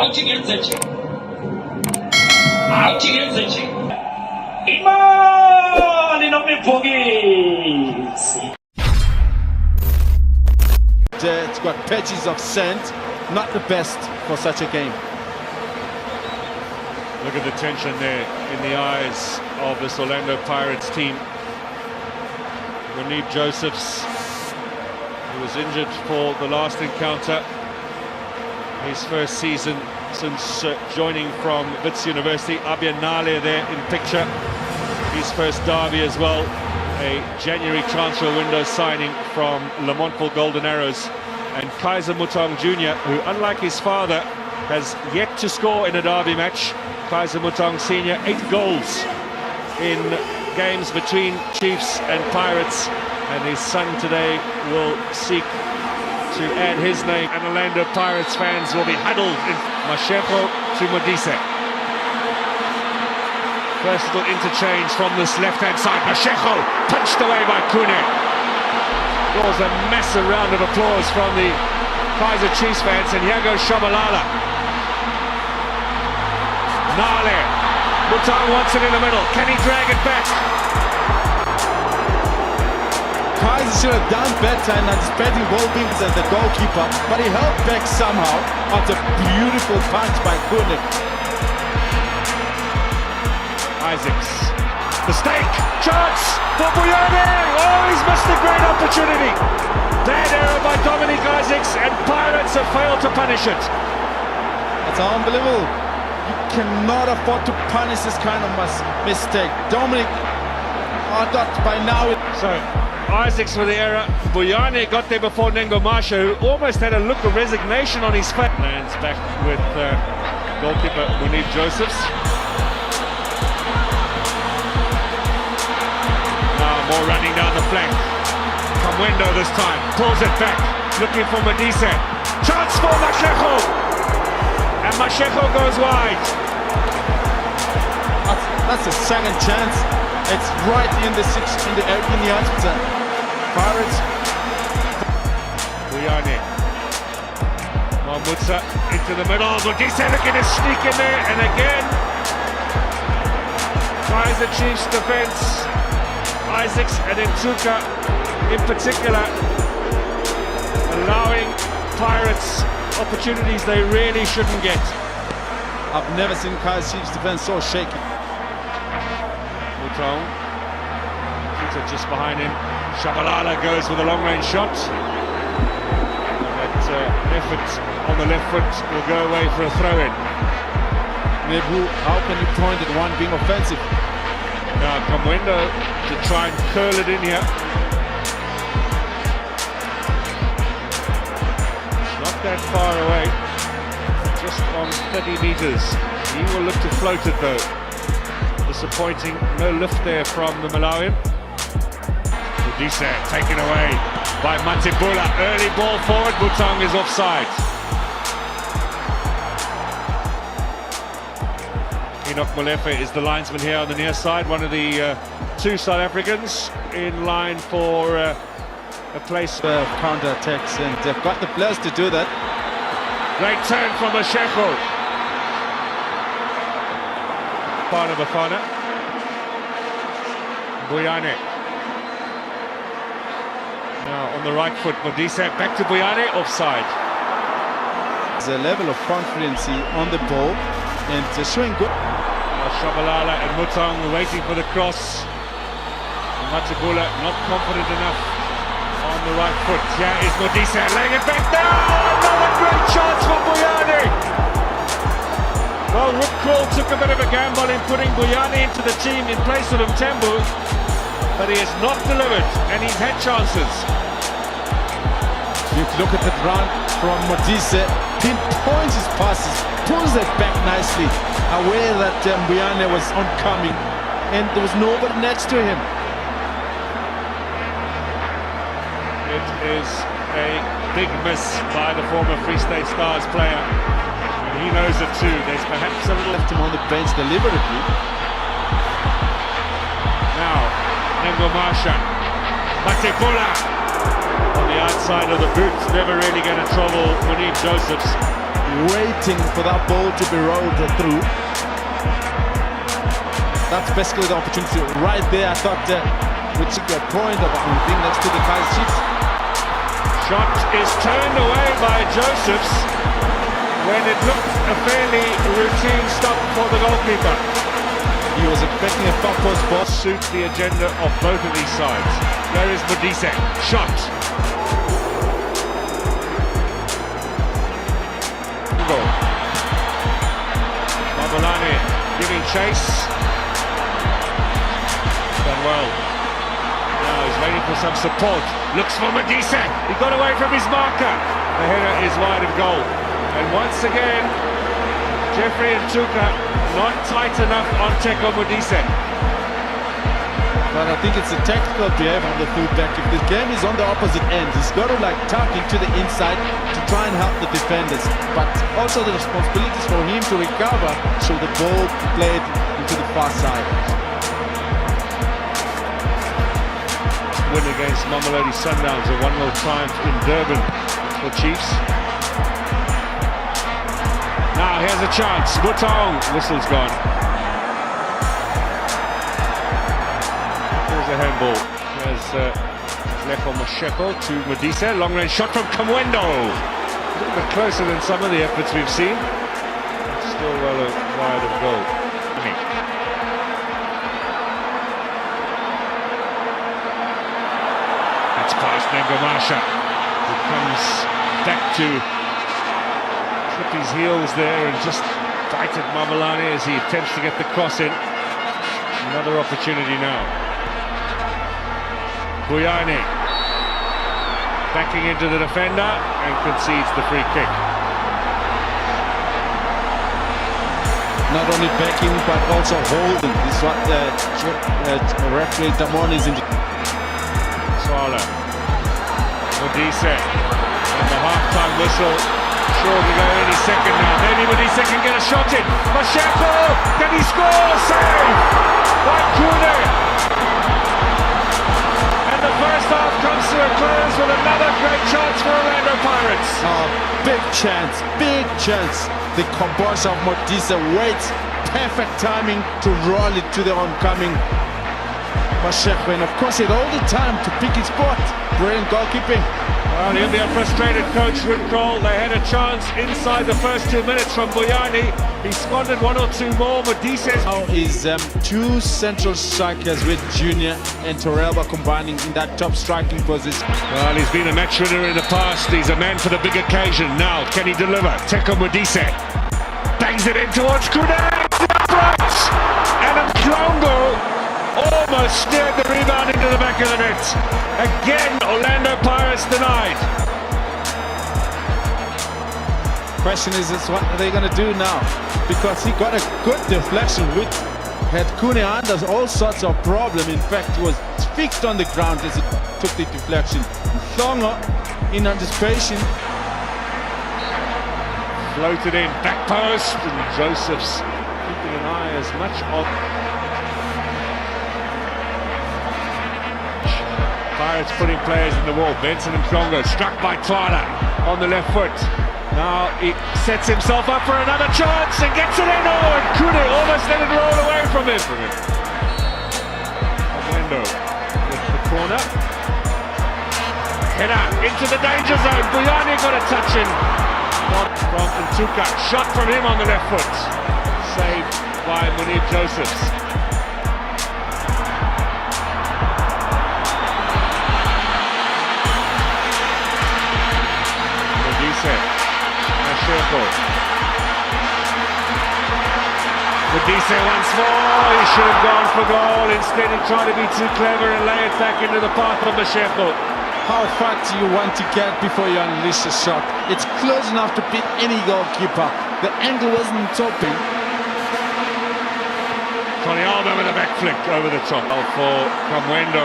Autigrenzacie. Autigrenzacie. Imali na mnie Bogic. It's got patches of sand, not the best for such a game. Look at the tension there in the eyes of this Orlando Pirates team. Munib Josephs, who was injured for the last encounter, his first season since joining from Wits University. Abianale there in picture, his first derby as well. A January transfer window signing from Lamontville Golden Arrows. And Kaizer Mutong Jr., who unlike his father has yet to score in a derby match. Kaizer Mutong Sr., 8 goals in games between Chiefs and Pirates, and his son today will seek to add his name, and Orlando Pirates fans will be huddled in Mashego to Modise. First little interchange from this left-hand side. Mashego punched away by Kune. Draws a massive round of applause from the Kaizer Chiefs fans, and here goes Shabalala. Nale. Mutong wants it in the middle. Can he drag it back? Kaizer should have done better in anticipating ball wings as the goalkeeper, but he held back somehow after a beautiful punch by Kune. Isaacs. Mistake. Chance for Buyane. Oh, he's missed a great opportunity. Bad error by Dominic Isaacs, and Pirates have failed to punish it. That's unbelievable. You cannot afford to punish this kind of mistake. Dominic, I thought by now... So, Isaacs with the error. Buyane got there before Nengo Marsha, who almost had a look of resignation on his face. Lands back with goalkeeper Munib Josephs. Now more running down the flank. Kamwendo this time. Pulls it back. Looking for Modise. Chance for Mashego. And Mashego goes wide. That's a second chance. It's right in the answer. Pirates. Buyane. Mamutsa into the middle. Modise looking to sneak in there, and again Kaizer Chiefs defense. Isaacs and Ntuka in particular allowing Pirates opportunities they really shouldn't get. I've never seen Kaizer Chiefs defense so shaky. Mutong. Peter just behind him. Shabalala goes with a long-range shot. That effort on the left foot will go away for a throw-in. Nebu, how can you point at one being offensive? Now Kamwendo to try and curl it in here. Not that far away, just on 30 meters. He will look to float it though. Disappointing, no lift there from the Malawian. Modise taken away by Matibula. Early ball forward, Mutong is offside. Enoch Molefe is the linesman here on the near side, one of the 2 South Africans in line for a place of counter-attacks, and they've got the players to do that. Great turn from Mashego. Bafana. Buyane. Now on the right foot, Modise back to Buyane, offside. There's a level of confidence on the ball, and they're showing good. Shabalala and Mutong waiting for the cross. Matibula not confident enough on the right foot. Here is Modise laying it back down. Another great chance for Buyane. Well, Rip Kroll took a bit of a gamble in putting Buyane into the team in place of Mtembu, but he has not delivered, and he's had chances. You look at that run from Modise, pinpoints his passes, pulls it back nicely, aware that Buyane was oncoming, and there was nobody next to him. It is a big miss by the former Free State Stars player, and he knows it too. There's perhaps a little... Left him on the bench deliberately. Now, Nengo Marsha. Matibula on the outside of the boot, never really going to trouble Munib Josephs. waiting for that ball to be rolled through. That's basically the opportunity right there. I thought we took a point of being next to the Kaizer Chiefs. Shot is turned away by Josephs when it looked a fairly routine stop for the goalkeeper. He was expecting a far post ball. Suit the agenda of both of these sides. There is Modise. Shot. Goal. Mabolane giving chase. Done well. Now he's waiting for some support. Looks for Modise. He got away from his marker. The header is wide of goal. And once again, Jeffrey and Tuka not tight enough on Teko Modise. But I think it's a tactical behavior on the fullback. If the game is on the opposite end, he's got to tuck into the inside to try and help the defenders. But also the responsibility is for him to recover, so the ball played into the far side. Win against Mamelodi Sundowns, a 1-0 triumph in Durban for Chiefs. Now here's a chance. Butong, whistle's gone. Here's a handball. There's Lefo Masheko to Modise. Long range shot from Kamwendo. A little bit closer than some of the efforts we've seen. Still well wide of goal. That's past Nengomasha, who comes back to trip his heels there and just bite at Mabolane as he attempts to get the cross in. Another opportunity now. Buyane backing into the defender and concedes the free kick. Not only backing but also holding. This is what referee Damon is in. Swala, Modise, and the half-time whistle. Sure to go any second now. Maybe Modise can get a shot in. Masheko, can he score? Save by Kune. And the first half comes to a close with another great chance for Orlando Pirates. Big chance. The composure of Modise waits. Perfect timing to roll it to the oncoming Masheko. And of course, he had all the time to pick his spot. Brilliant goalkeeping. Well, he'll be a frustrated coach, Rick. They had a chance inside the first 2 minutes from Buyani. He squandered one or two more. Modise now is two central strikers with Junior and Torrealba combining in that top striking position. Well, he's been a match winner in the past. He's a man for the big occasion. Now, can he deliver? Teko Modise bangs it in towards Kune. Upright! And Mklongo almost steered the rebound into the back of the net. Again, Orlando Pirates denied. Question is what are they going to do now? Because he got a good deflection with had Kune under all sorts of problem. In fact, he was fixed on the ground as he took the deflection. Mklongo in anticipation Floated in, back post, and Josephs keeping an eye as much on Pirates putting players in the wall. Benson and Mklongo struck by Twala on the left foot. Now he sets himself up for another chance and gets it in. Oh, and Kune almost let it roll away from him. Orlando with the corner. Header into the danger zone. Buyani got a touch in. Not from Ntuka. Shot from him on the left foot. Saved by Munir Josephs. Modise once more, he should have gone for goal. Instead he tried to be too clever and lay it back into the path of Masheko. How far do you want to get before you unleash a shot? It's close enough to beat any goalkeeper. The angle wasn't topping. Torrealba with a back flick over the top. For Kamwendo.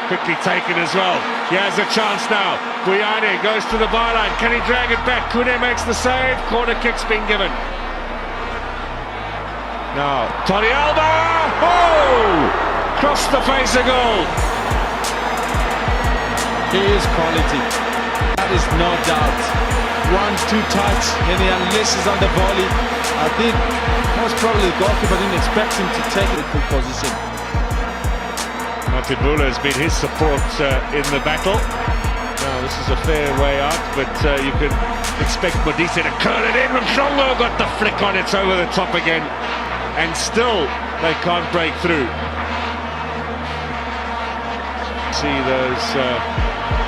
Quickly taken as well. He has a chance now. Buyane goes to the byline. Can he drag it back? Kune makes the save. Corner kick's been given. Now, Torrealba! Oh! Crossed the face of goal. He is quality. That is no doubt. 1-2 touch and he unleashes on the volley. I think most probably the goalkeeper didn't expect him to take it in position. Martin Buller has been his support in the battle. Now this is a fair way out, but you can expect Modise to curl it in. Mhlongo got the flick on, it's over the top again, and still they can't break through. See those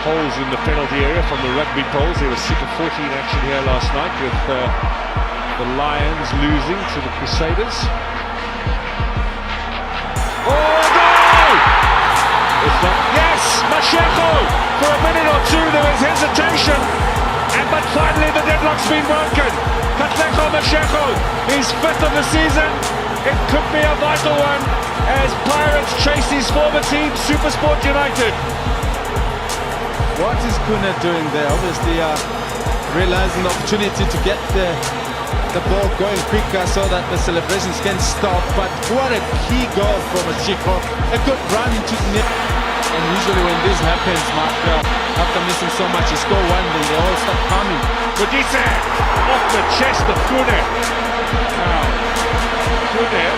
holes in the penalty area from the rugby poles. There was Super 14 action here last night with the Lions losing to the Crusaders. Oh, goal! It's not. Yes, Masheko! For a minute or two there was hesitation, but finally the deadlock's been broken. Katlego Masheko, his 5th of the season. It could be a vital one as Pirates chase his former team, Supersport United. What is Kuna doing there? Obviously realizing the opportunity to get the ball going quicker so that the celebrations can stop. But what a key goal from Masheko. A good run into the net. And usually when this happens, Mark, after missing so much, you score one, then they all start coming. Modise off the chest of Kune. Now, Kune,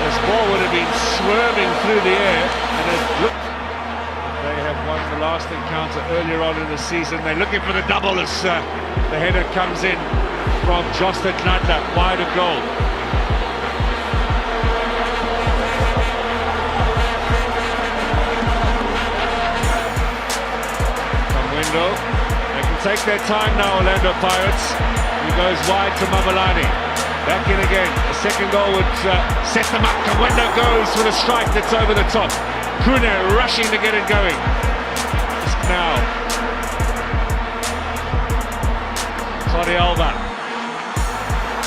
this ball would have been swerving through the air, and it looked. They have won the last encounter earlier on in the season. They're looking for the double as the header comes in from Josta Gnadla, wide of goal. They can take their time now, Orlando Pirates. He goes wide to Mamalani. Back in again. The second goal would set them up. Kawendo goes with a strike that's over the top. Kune rushing to get it going. Just now. Tony Alba.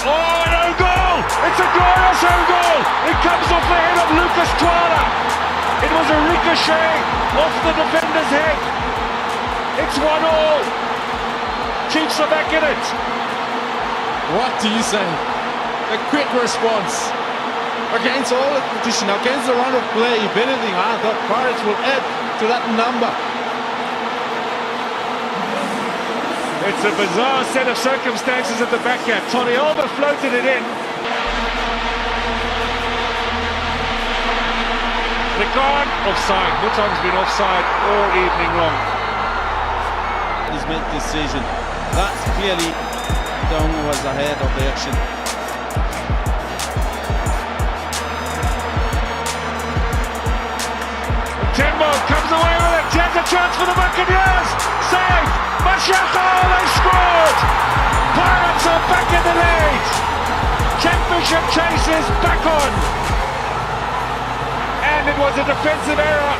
Oh, an own goal! It's a glorious own goal! It comes off the head of Lucas Twala. It was a ricochet off the defender's head. It's 1-all. Chiefs are back in it. What do you say? A quick response against all the competition, against the run of play. If anything, I thought Pirates will add to that number. It's a bizarre set of circumstances at the back here. Tony Alba floated it in. Record offside. Mutong's been offside all evening long. He's made the decision. That's clearly Dong was ahead of the action. Tembo comes away with it. He has a chance for the Buccaneers. Saved. Masheko, they scored. Pirates are back in the lead. Championship chase is back on. And it was a defensive error.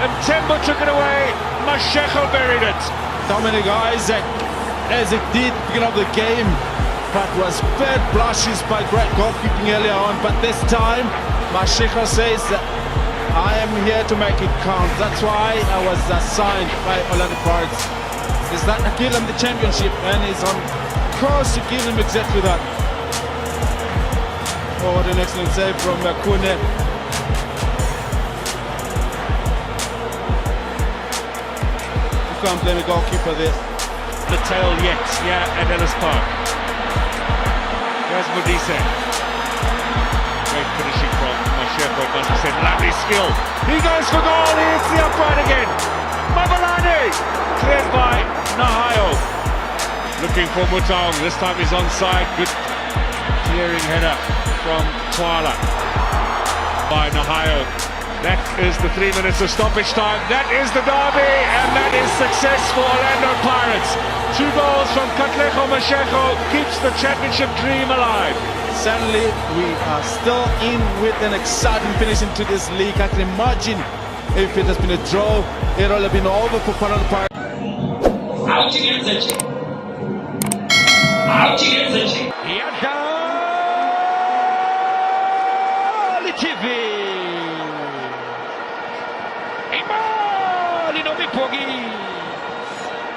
And Tembo took it away. Masheko buried it. Dominic Isaac, as it did beginning of the game, but was fed blushes by great goalkeeping earlier on. But this time, Masheko says that I am here to make it count. That's why I was assigned by Orlando Pirates. Is that to give them the championship, and he's on course to give them exactly that. Oh, what an excellent save from Kune. Can't blame a goalkeeper there. The tail yet, yeah, at Ellis Park. There's Modise. Great finishing from Masheko, must have said, lovely skill. He goes for goal, he hits the upright again. Mamalani, cleared by Nahayo. Looking for Mutong, this time he's onside. Good clearing header from Twala by Nahayo. That is the 3 minutes of stoppage time. That is the derby, and that is success for Orlando Pirates. 2 goals from Katlego Masheko keeps the championship dream alive. Sadly, we are still in with an exciting finish into this league. I can imagine if it has been a draw, it would have been over for Orlando Pirates. Out against the chick. Out against the chick.